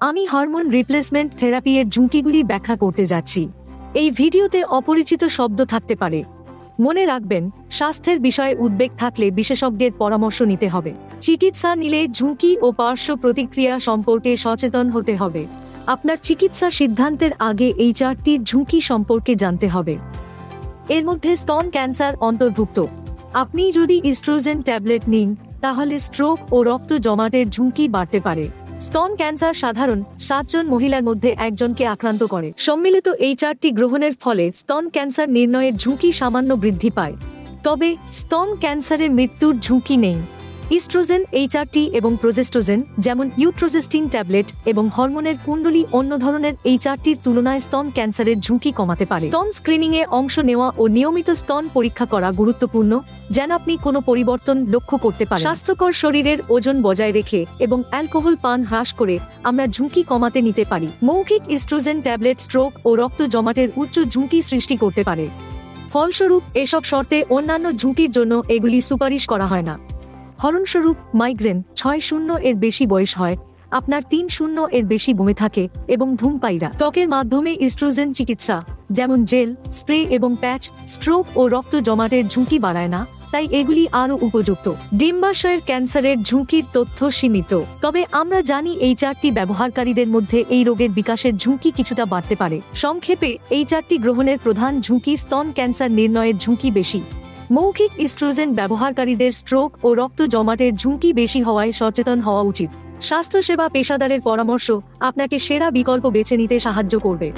আমি hormone replacement therapy এর ঝুঁকিগুলি ব্যাখ্যা করতে যাচ্ছি। এই ভিডিওতে অপরিচিত শব্দ থাকতে পারে। মনে রাখবেন, স্বাস্থ্যের বিষয়ে উদ্বেগ থাকলে বিশেষজ্ঞের পরামর্শ নিতে হবে। চিকিৎসা নিলে ঝুঁকি ও পার্শ্ব প্রতিক্রিয়া সম্পর্কে সচেতন হতে হবে। আপনার চিকিৎসা সিদ্ধান্তের আগে এই 4টির ঝুঁকি সম্পর্কে জানতে হবে। এর মধ্যে স্তন ক্যান্সার অন্তর্ভুক্ত। আপনি যদি ইস্ট্রোজেন ট্যাবলেট নিন, তাহলে স্ট্রোক ও রক্ত জমাটের ঝুঁকি বাড়তে পারে। স্তন ক্যান্সার সাধারণ 7 জন মহিলার মধ্যে একজনকে আক্রান্ত করে। সম্মিলিত এই 4টি গ্রহণের ফলে স্তন ক্যান্সার নির্ণয়ের ঝুঁকি সামান্য বৃদ্ধি পায়, তবে স্তন ক্যান্সারে মৃত্যুর ঝুঁকি নেই। ইস্ট্রোজেন, এইচআরটি এবং প্রোজেস্টোজেন যেমন ইউট্রোজেস্টিন ট্যাবলেট এবং হরমোনের কুণ্ডলী অন্য ধরনের এই 4টির তুলনায় স্তন ক্যান্সারের ঝুঁকি কমাতে পারে। স্তন স্ক্রিনিংয়ে অংশ নেওয়া ও নিয়মিত স্তন পরীক্ষা করা গুরুত্বপূর্ণ, যেন আপনি কোনো পরিবর্তন লক্ষ্য করতে পারেন। স্বাস্থ্যকর শরীরের ওজন বজায় রেখে এবং অ্যালকোহল পান হ্রাস করে আমরা ঝুঁকি কমাতে নিতে পারি। মৌখিক ইস্ট্রোজেন ট্যাবলেট স্ট্রোক ও রক্ত জমাটের উচ্চ ঝুঁকি সৃষ্টি করতে পারে। ফলস্বরূপ এসব শর্তে অন্যান্য ঝুঁকির জন্য এগুলি সুপারিশ করা হয় না। হরণস্বরূপ মাইগ্রেন 6-0 এর বেশি বয়স হয়, আপনার 3-0 এর বেশি বমি থাকে এবং ধূমপায়ীরা ত্বকের মাধ্যমে ইস্ট্রোজেন চিকিৎসা যেমন জেল, স্প্রে এবং প্যাচ স্ট্রোক ও রক্ত জমাটের ঝুঁকি বাড়ায় না, তাই এগুলি আরও উপযুক্ত। ডিম্বাশয়ের ক্যান্সারের ঝুঁকির তথ্য সীমিত, তবে আমরা জানি এই 4টি ব্যবহারকারীদের মধ্যে এই রোগের বিকাশের ঝুঁকি কিছুটা বাড়তে পারে। সংক্ষেপে, এই 4টি গ্রহণের প্রধান ঝুঁকি স্তন ক্যান্সার নির্ণয়ের ঝুঁকি বেশি। মৌখিক ইস্ট্রোজেন ব্যবহারকারীদের স্ট্রোক ও রক্ত জমাটের ঝুঁকি বেশি হওয়ায় সচেতন হওয়া উচিত। স্বাস্থ্যসেবা পেশাদারের পরামর্শ আপনাকে সেরা বিকল্প বেছে নিতে সাহায্য করবে।